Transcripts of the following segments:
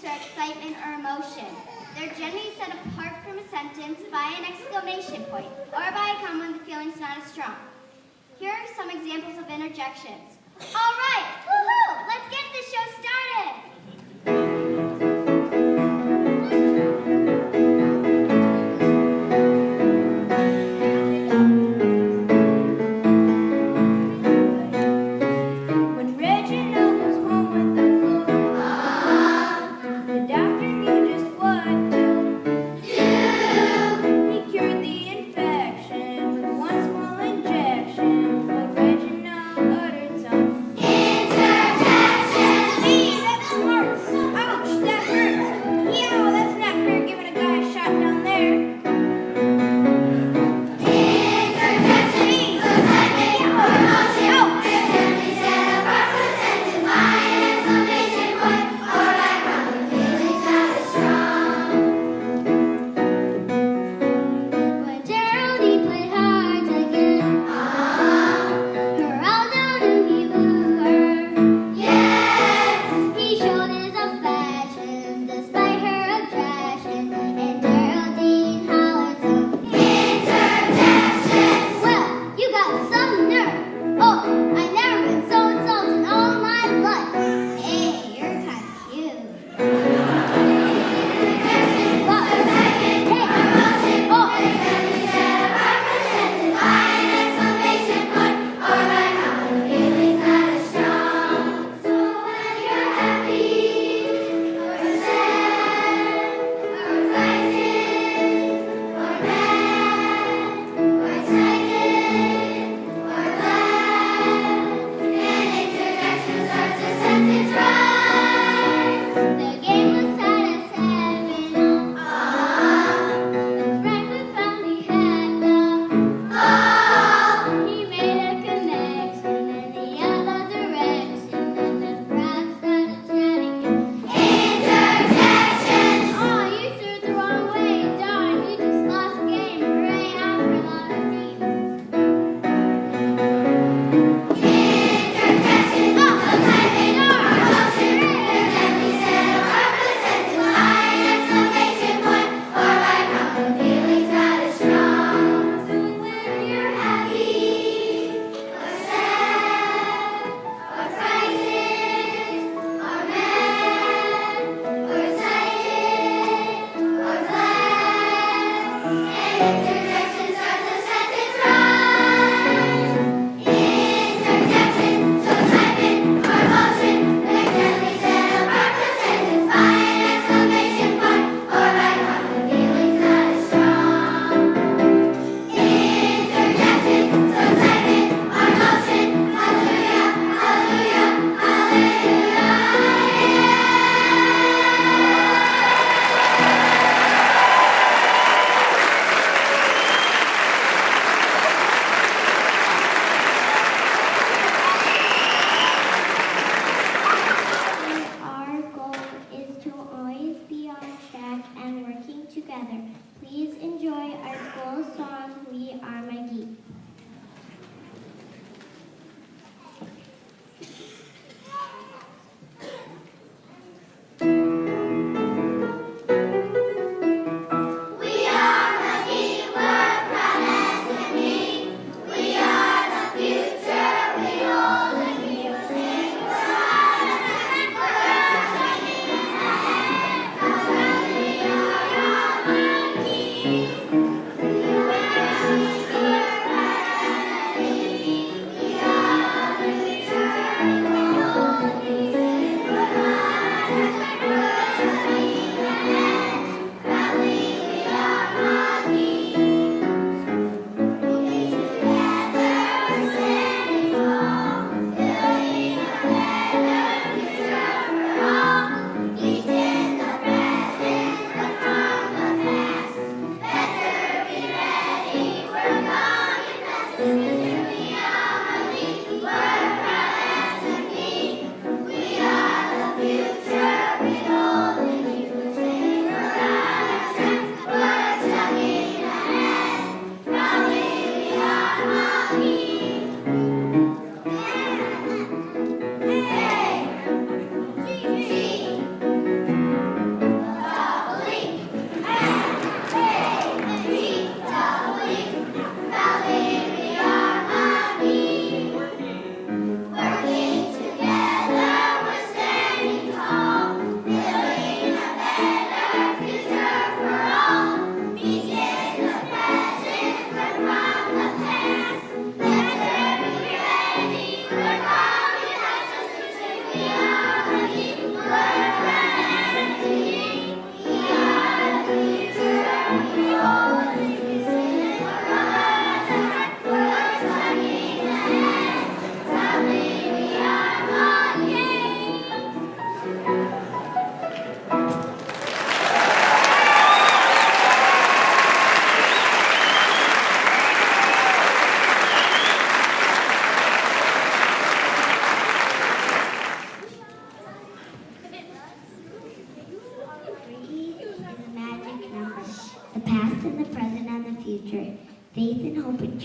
show excitement or emotion. They're generally set apart from a sentence by an exclamation point or by a comma when the feeling's not as strong. Here are some examples of interjections. All right, woohoo! Let's get this show started! Interjection!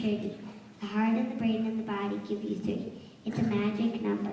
maturity. The heart and the brain and the body give you 3. It's a magic number.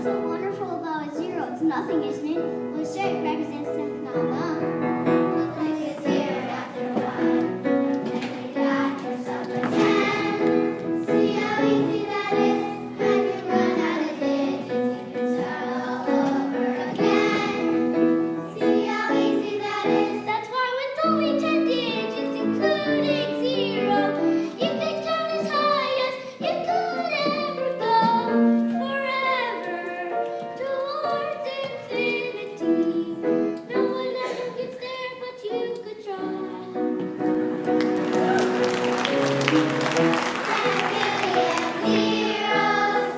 What's so wonderful about a zero? It's nothing, isn't it? Well, sure, it represents nothing all along. Look like a zero after one, and we got yourself a 10. See how easy that is? When you run out of digits, you can start all over again. See how easy that is? That's why with only 10 digits, including zero, you can count as high as you could ever go. Forever towards infinity. No one ever gets there, but you could try. 10 billion zeros,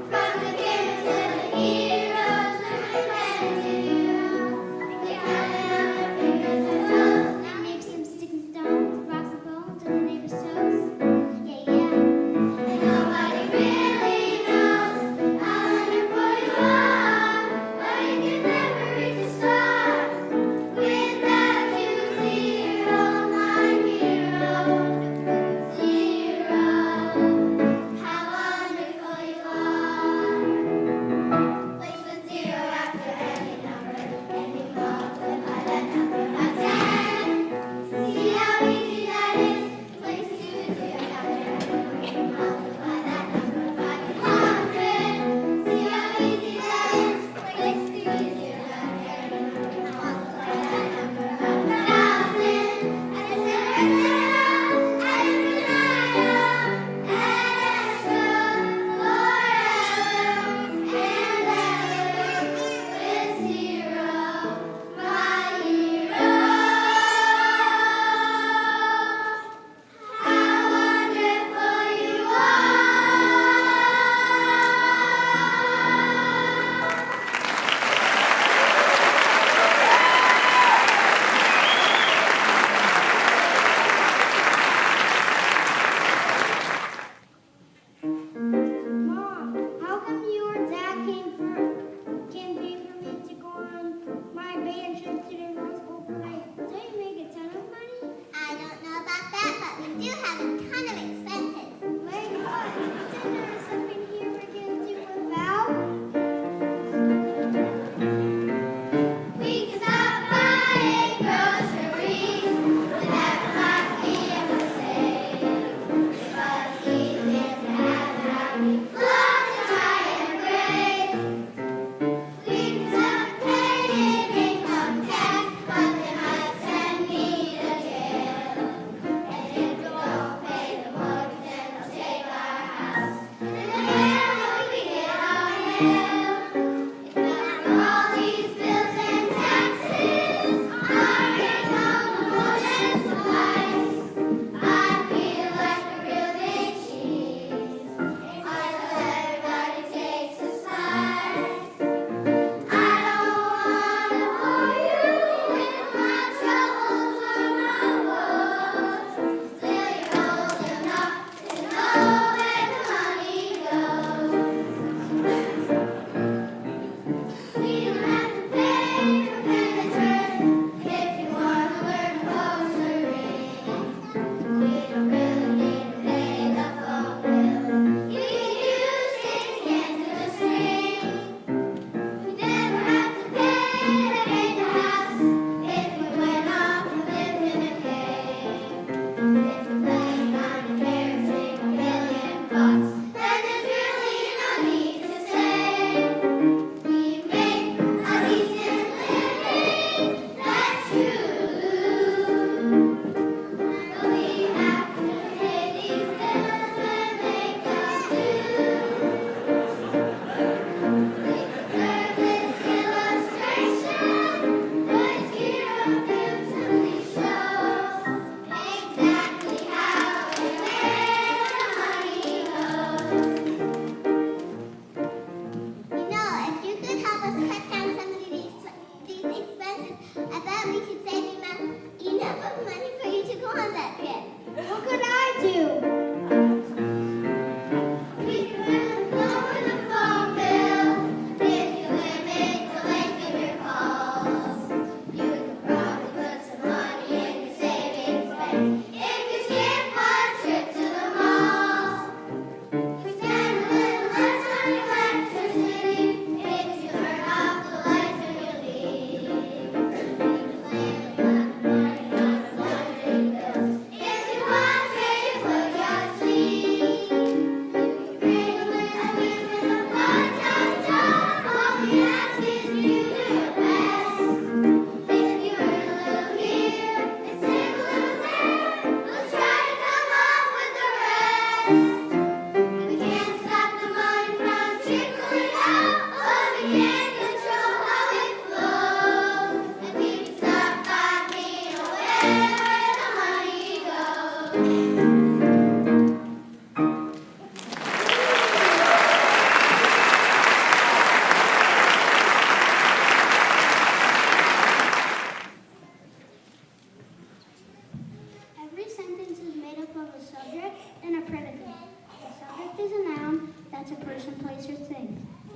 from the beginners to the heroes, from the pen to zero. They counted on their fingers and toes. Now maybe some sticks and stones, rocks and bones on the neighbor's toes. Yeah, yeah. And nobody really knows how wonderful you are, but you can never reach the stars without you, zero, my hero. Zero, how wonderful you are. Place a zero after any number, and you multiply that number by 10. See how easy that is? Place 2 zeros after any number, multiply that number by 100. See how easy that is? Place 3 zeros after any number, multiply that number by 1,000. And et cetera, ad infinitum, ad extra, forever and ever, with zero, my hero. How wonderful you are! Mom, how come you or Dad can't pay for me to go on my band trip to the North Pole play? Don't you make a ton of money? I don't know about that, but we do have a ton of expenses. Like what? Dinner or something here we can do without? We can stop buying groceries without hardly ever say. Because these kids have happy, lots of high and brave. We can stop paying income tax, but they might send me to jail. And if we don't pay the mortgage, then they'll take our house. And where will we get our mail? If not for all these bills and taxes, our income will more than suffice. I feel like a real big cheese until everybody takes a slice. I don't wanna bore you with my troubles or my woes. Still you're old enough to know where the money goes.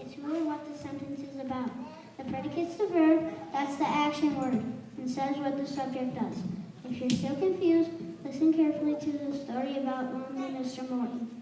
It's who and what the sentence is about. The predicate's the verb, that's the action word, and says what the subject does. If you're still confused, listen carefully to the story about lonely Mr. Morton.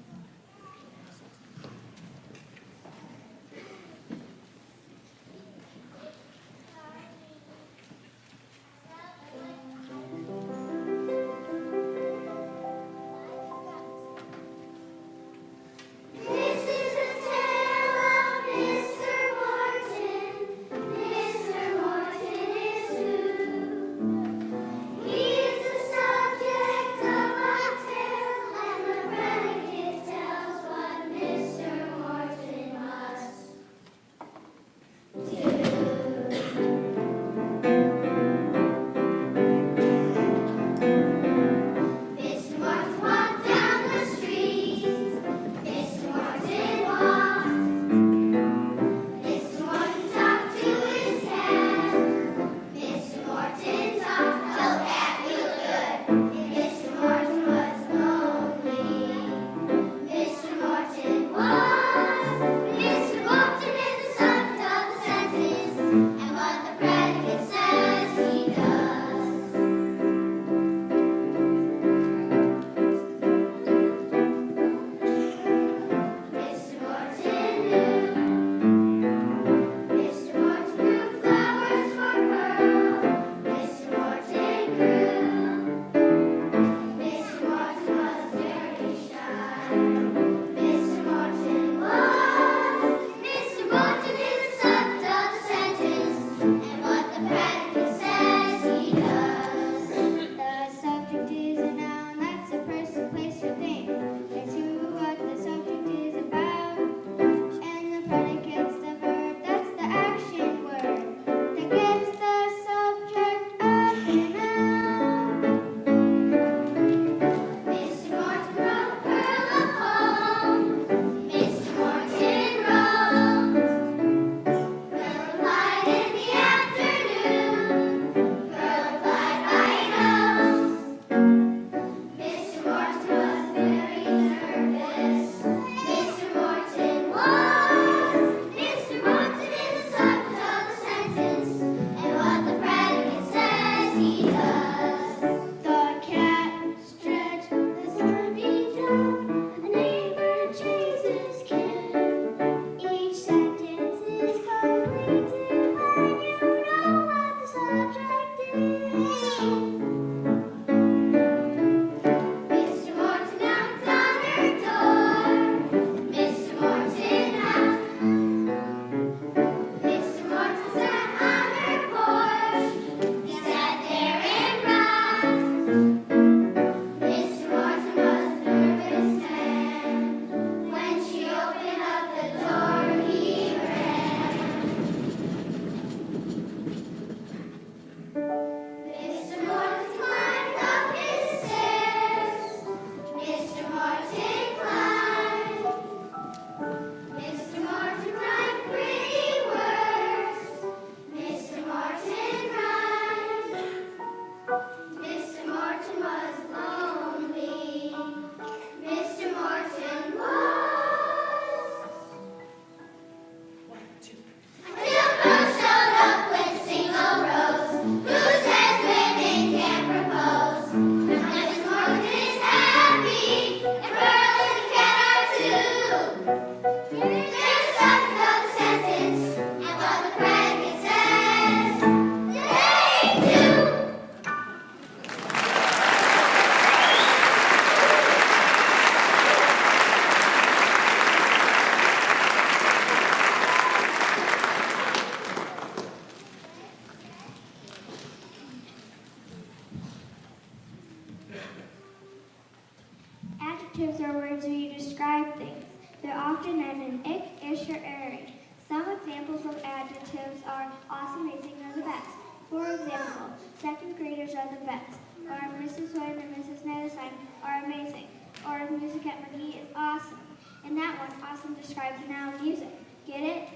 Adjectives are words where you describe things. They're often end in ick, ish, or ering. Some examples of adjectives are awesome, amazing, or the best. For example, second graders are the best, or Mrs. White and Mrs. Netherstein are amazing, or music at Magee is awesome. In that one, awesome describes noun music. Get it?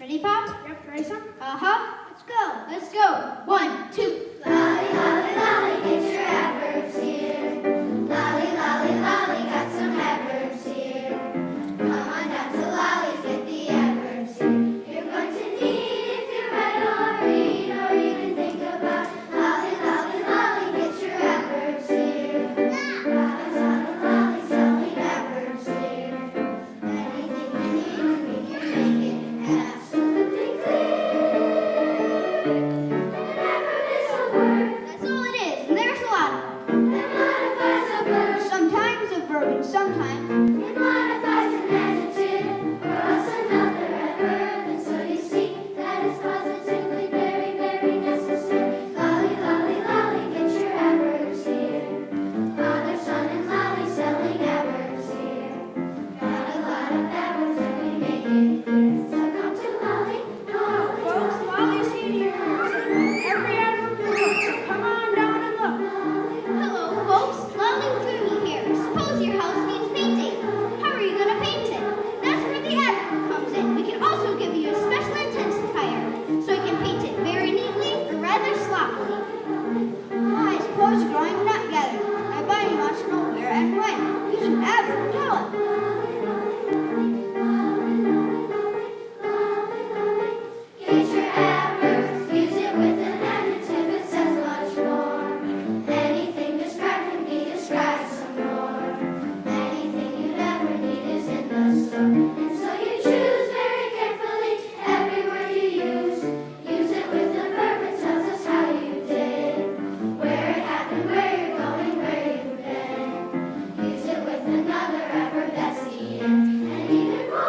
Ready, Pop? Yep, ready, son? Uh-huh. Let's go. Let's go. 1, 2. Lolly, lolly, lolly, get your adverbs here. Lolly, lolly, lolly, got some adverbs here. Come on down to lollies, get the adverbs here. You're going to need if you write or read or even think about. Lolly, lolly, lolly, get your adverbs here. Lolly's on a lolly, selling adverbs here. Anything you need to make it absolutely clear. An adverb is a word That's all it is, and there's a lot of them. that modifies a verb. Sometimes a verb and sometimes. It modifies an adjective or else another adverb, and so you see that it's positively very, very necessary. Lolly, lolly, lolly, get your adverbs here. Father, son, and lolly, selling adverbs here. Got a lot of adverbs and we make it clear. So come to lolly, lolly, Folks, Lolly's here. Every adverb you look, so come on down and look. Hello, folks. Lolly Dreamy here. Suppose your house needs painting. How are you going to paint it? That's where the adverb comes in. We can also give you a special intensifier, so you can paint it very neatly or rather sloppily. I suppose you're growing it up together. My buddy wants to know where and when. You should adverb tell him. get your adverbs, use it with an adjective, it says much more. Anything described can be described some more. Anything you'd ever need is in the store. And so you choose very carefully every word you use. Use it with a verb that tells us how you did, where it happened, where you're going, where you've been. Use it with another adverb that's the end. And even more.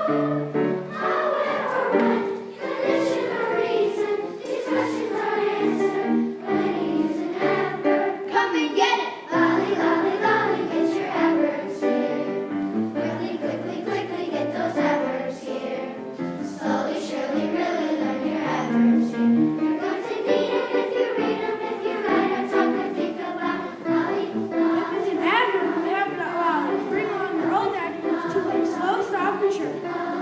How, where, or when, condition or reason, these questions are answered when you use an adverb. Come and get it. Lolly, lolly, lolly, get your adverbs here. Quickly, quickly, quickly, get those adverbs here. Slowly, surely, really learn your adverbs here. You're going to need them if you read them, if you write or talk or think about. Lolly, If lolly, it's an adverb, we have to bring along your old adjectives too, like slow, soft, and sure.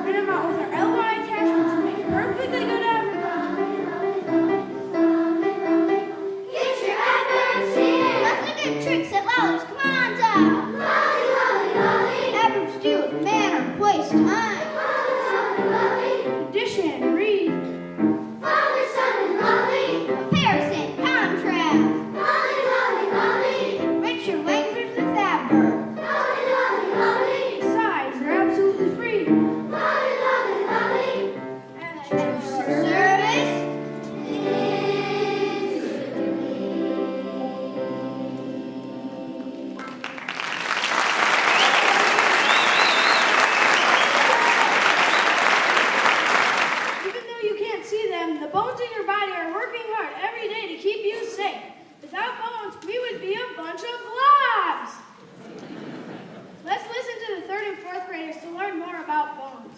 Print them out with our LY attachments to make a perfectly good adverb. get your adverbs here. Nothing to get tricks at Lolly's. Come on down. Lolly, lolly, lolly. Adverbs deal with manner, place, time. Lolly, lolly, lolly. Addition, read. Father, son, and lolly. Comparison, contrast. Lolly, lolly, lolly. Enrich your language with adverbs. Lolly, lolly, lolly. Besides, you're absolutely free. Lolly, lolly, lolly. At At your service. Even though you can't see them, the bones in your body are working hard every day to keep you safe. Without bones, we would be a bunch of blobs. Let's listen to the 3rd and 4th graders to learn more about bones.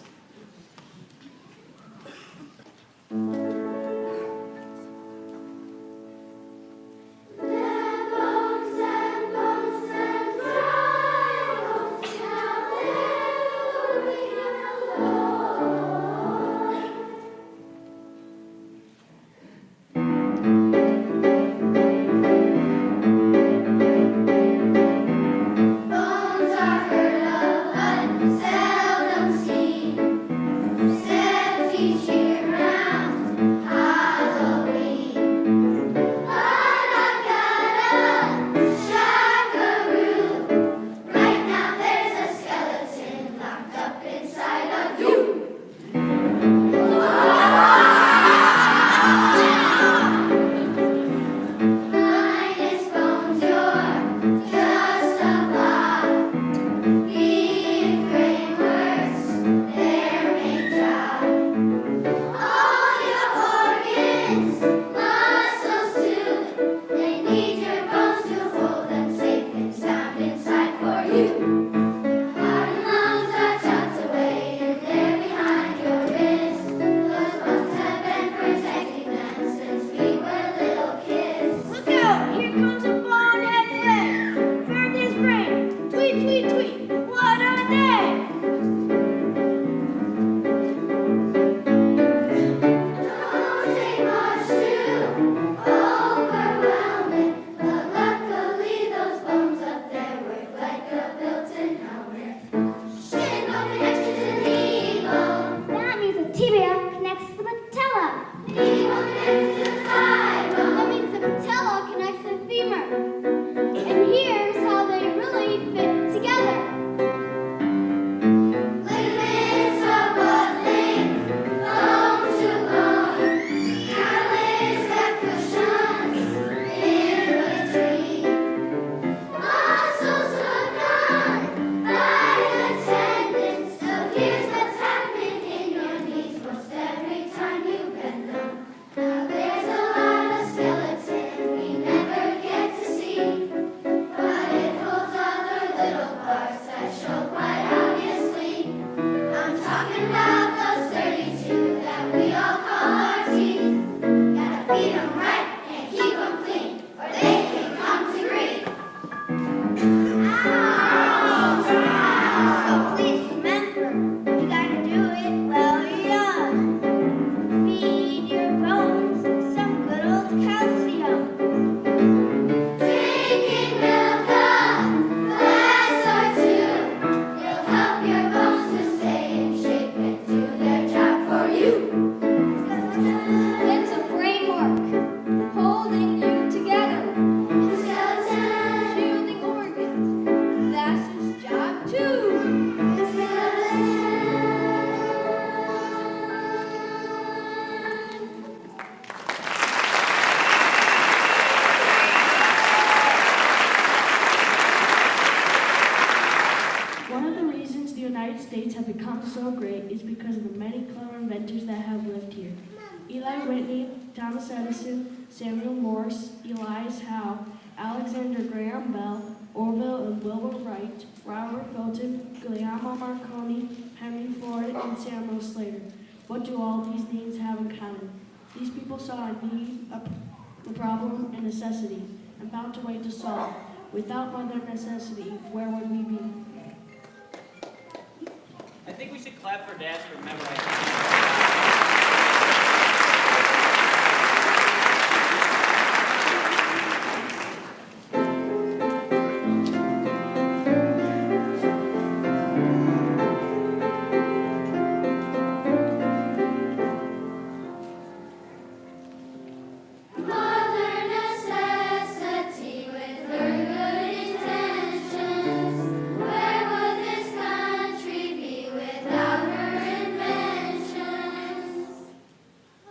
Bones and bones and dry bones, hallelujah, Lord. Bones are heard of but seldom seen, except each year round. so great is because of the many clever inventors that have lived here. Eli Whitney, Thomas Edison, Samuel Morse, Elias Howe, Alexander Graham Bell, Orville and Wilbur Wright, Robert Fulton, Guglielmo Marconi, Henry Ford, and Samuel Slater. What do all these names have in common? These people saw a need, a problem, a necessity, and found a way to solve. Without mother necessity, where would we be? I think we should clap for dads for memorizing. Mother necessity with her good intentions. Where would this country be without her inventions?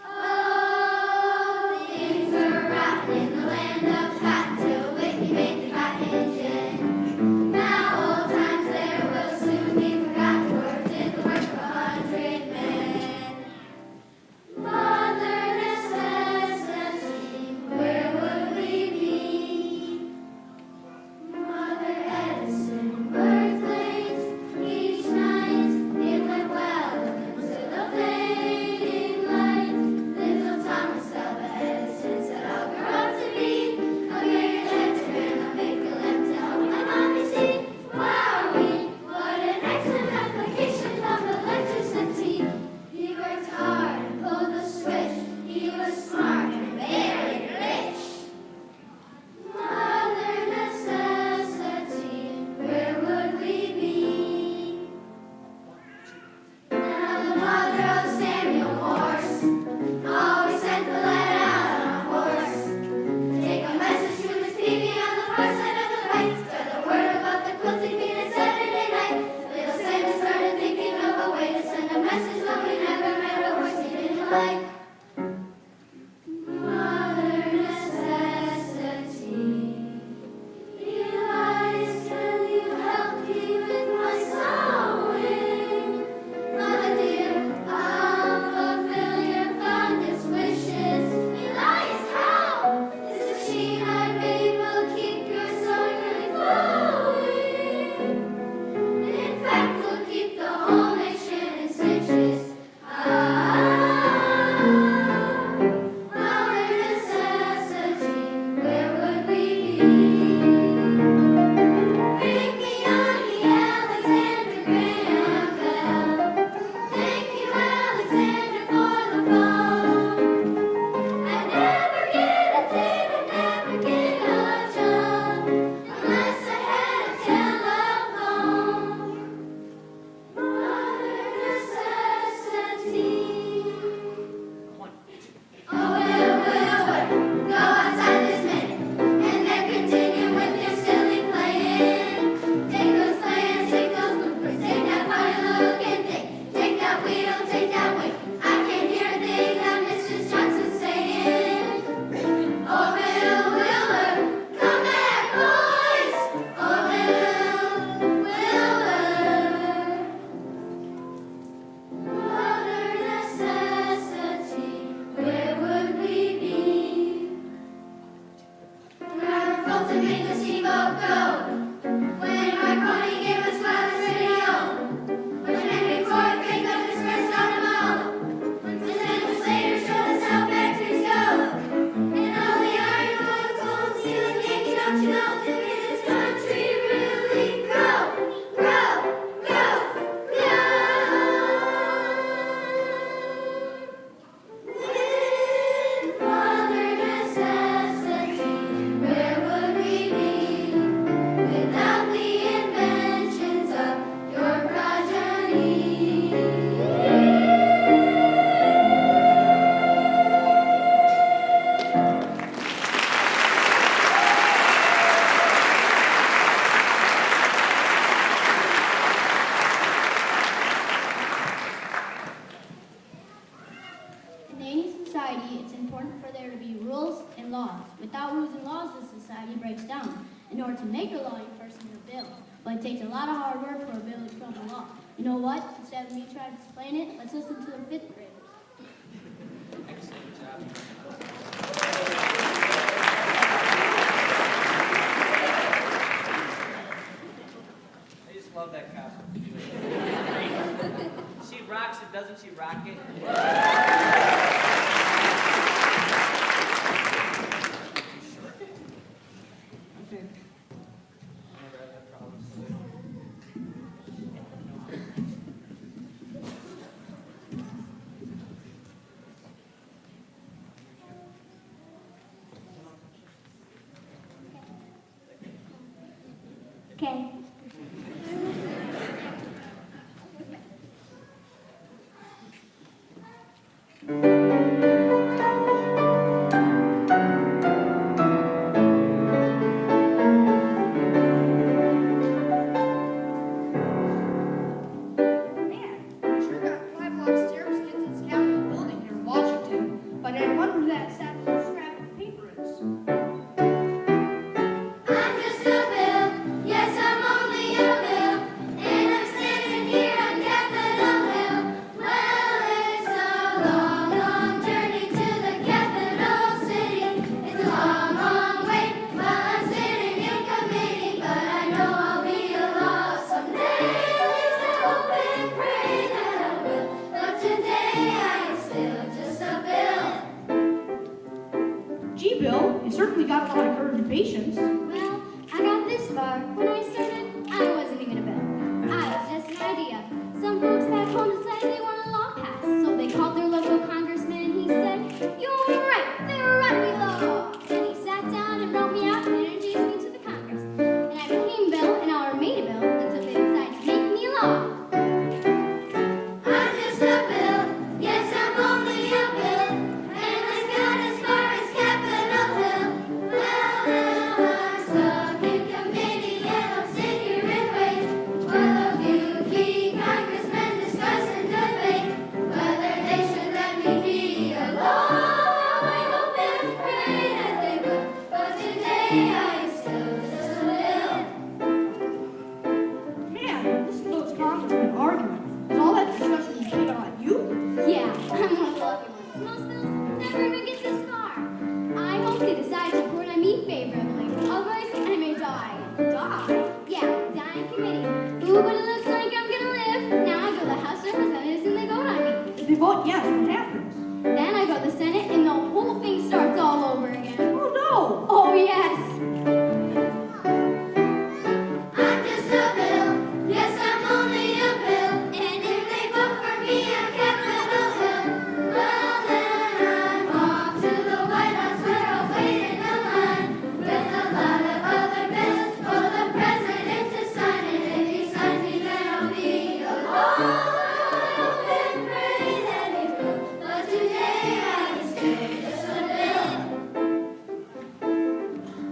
Oh, things were rotten in the land of cotton till Whitney made the cotton gin. Now old times there will soon be forgotten, for it did the work of 100 men. Mother necessity, where would we be? Mother Edison worked late each night. It went well until the fading light. Little Thomas Alva Edison said, I'll grow up to be a great inventor and I'll make a lamp to help my mommy see. Wowee, what an excellent application of electricity. He worked hard and pulled the switch. He was smart and very rich. Mother necessity, where would we be? Now the mother of Samuel Morse always sent the letter out on a horse. Take a message to Miss Phoebe on the far side of the pike. Spread the word about the quilting bee on Saturday night. Little Sammy started thinking of a way to send a message, but we never met a horse he didn't like. Mother necessity. Elias, can you help me with my sewing? Mother dear, I'll fulfill your fondest wishes. Elias, how? This machine I made will keep your sewing really flowing. In fact, we'll keep the whole nation in stitches. Mother necessity, where would we be? Bring me on the Alexander Graham Bell. Thank you, Alexander, for the phone. I'd never get a date, I'd never get a job unless I had a telephone. Mother necessity. Oh, Wilbur, go outside this minute, and then continue with your silly playing. Take those plans, take those blueprints, take that funny looking thing, take that wheel, take that wing. I can hear a thing that Mrs. Johnson's saying. Oh, Wilbur, come back, boys. Oh, Wilbur. Mother necessity, where would we be? Robert Fulton made the steamboat go. When Marconi gave us wireless radio. When Henry Ford picked up his first automobile. When Samuel Slater showed us how factories go. And all the iron, oil, coal, and steel and Yankee, don't you know, that made this country really grow, grow, grow, grow. With mother necessity, where would we be without the inventions of your progeny? In any society, it's important for there to be rules and laws. Without rules and laws, the society breaks down. In order to make a law, you first need a bill. But it takes a lot of hard work for a bill to become a law. You know what? instead of me trying to explain it, let's listen to the fifth graders. Excellent job. I just love that costume. She rocks it, doesn't she rock it? Okay. Man, sure got 5 block stairs to get to this Capitol building here in Washington, but I wonder who that sad little scrap of paper is. I'm just a bill, yes, I'm only a bill, and I'm standing here on Capitol Hill. Well, it's a long, long journey to the capital city. It's a long, long wait while I'm sitting in committee, but I know I'll be a law someday. At least I hope and pray that I will, but today I am still just a bill. Gee, Bill, you certainly got a lot of courage and patience. Well, I got this far. When I started, I wasn't even a bill. I was just an idea. Some folks back home decided they want a law passed, so they called their local congressman and he said, "You're right, there ought to be law." And he sat down and wrote me out and introduced me to the Congress. And I became bill and I made a bill until they decided to make me law. I'm just a bill, yes, I'm only a bill, and I got as far as Capitol Hill. Well, now I'm stuck in committee and I'll sit here and wait for the few key congressmen discuss and debate whether they should let me be a law. I hope and pray that they will, but today I am still just a bill. Man, listen to those congressmen arguing. Is all that discussion made on you? Yeah, I'm one of the lucky ones. Most bills never even get this far. I hope they decide to report on me favorably. Otherwise, I may die. Die? Yeah, die in committee. Ooh, but it looks like I'm gonna live. Now I go to the House of Representatives and they vote on me. If they vote yes, what happens? Then I go to the Senate and the whole thing starts all over again. Oh no! Oh, yes. I'm just a bill, yes, I'm only a bill, and if they vote for me on Capitol Hill, well then I'm off to the White House where I'll wait in a line with a lot of other bills for the president to sign, and if he signs me then I'll be a law. I hope and pray that he will, but today I am still just a bill.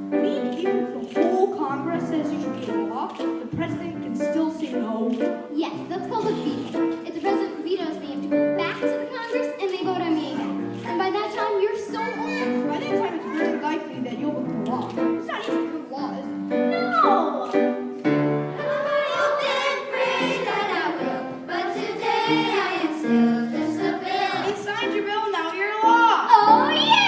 I mean, even if the whole Congress says you should be a law, the president can still say no. Yes, that's called a veto. If the president vetoes me, I have to go back to the Congress and they vote on me again. And by that time, you're so old. By that time, it's very likely that you'll become a law. It's not easy to become a law, is it? No! I hope and pray that I will, but today I am still just a bill. He signed your bill, now you're a law. Oh, yeah!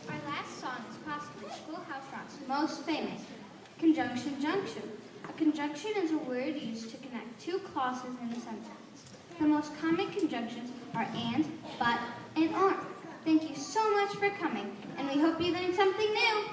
Our last song is possibly Schoolhouse Rock's most famous, Conjunction Junction. A conjunction is a word used to connect two clauses in a sentence. The most common conjunctions are and, but, and aren't. Thank you so much for coming, and we hope you learned something new.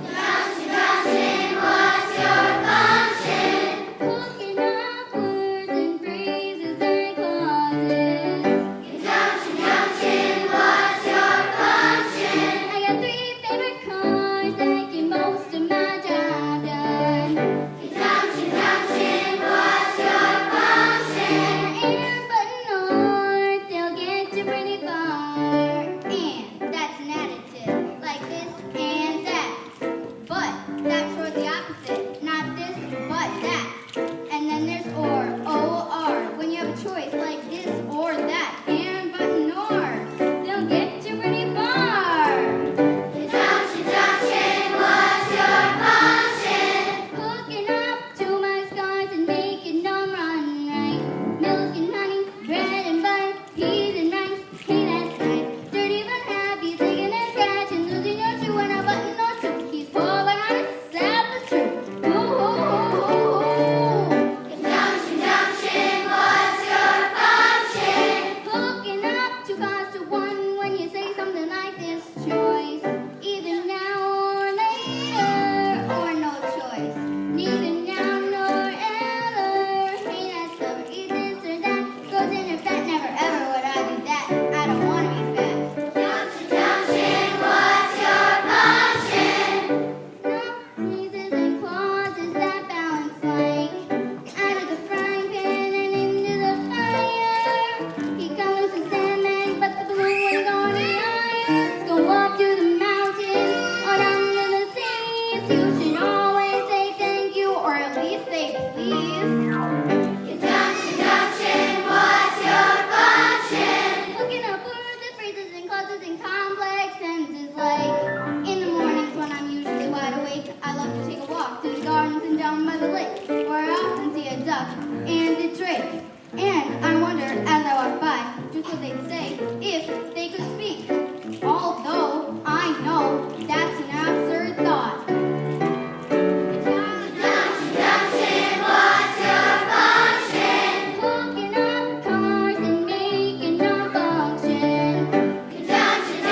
Junction, junction, what's your function? Hooking up words and phrases and clauses. Junction, junction, what's your function? I got 3 favorite cars that can boast of my if they could speak. Although I know that's an absurd thought. Conjunction, what's your function? Hooking up cars and making them function. Conjunction,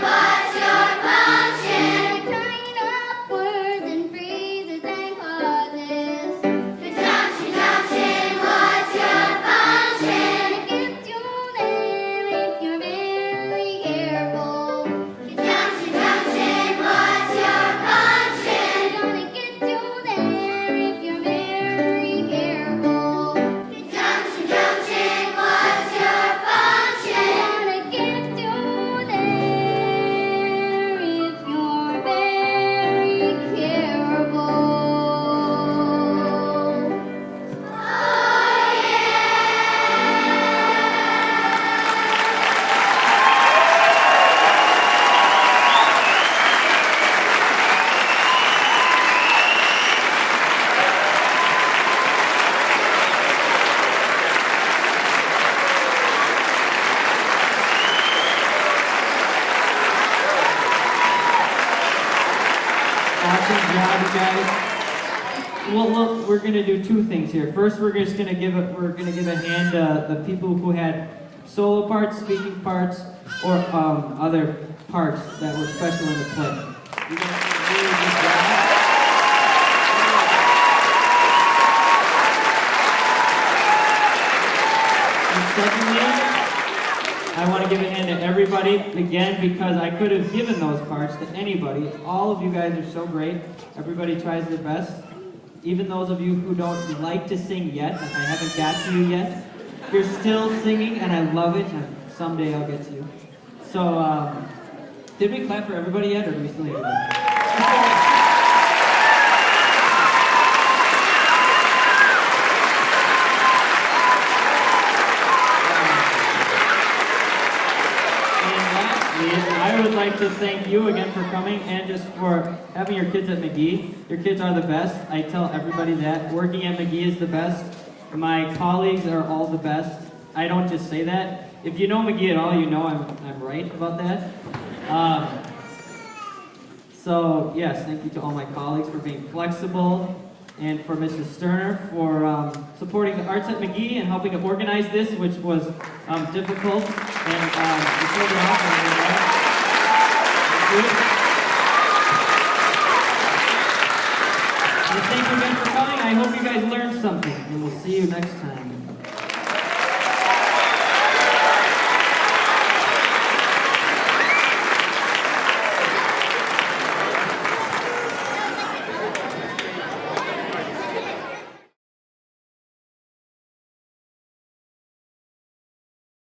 what's your function? Tying up words and phrases and clauses. Conjunction, what's your function? Gonna get you there if you're very careful. Conjunction, what's your function? Gonna get you there if you're very careful. Conjunction, what's your function? Gonna get you there if you're very careful. Awesome job, you guys. Well, look, we're gonna do two things here. First, we're just gonna give a hand to the people who had solo parts, speaking parts, or other parts that were special in the play. You guys did a really good job. And secondly, I want to give a hand to everybody again because I could have given those parts to anybody. All of you guys are so great. Everybody tries their best. Even those of you who don't like to sing yet, and I haven't got to you yet, you're still singing and I love it, and someday I'll get to you. So, did we clap for everybody yet, or do we still need to clap? I would like to thank you again for coming and just for having your kids at Magee. Your kids are the best. I tell everybody that. Working at Magee is the best. My colleagues are all the best. I don't just say that. If you know Magee at all, you know I'm right about that. So yes, thank you to all my colleagues for being flexible, and for Mrs. Sterner for supporting the arts at Magee and helping to organize this, which was difficult. And you pulled it off. Thank you. And thank you again for coming. I hope you guys learned something, and we'll see you next time.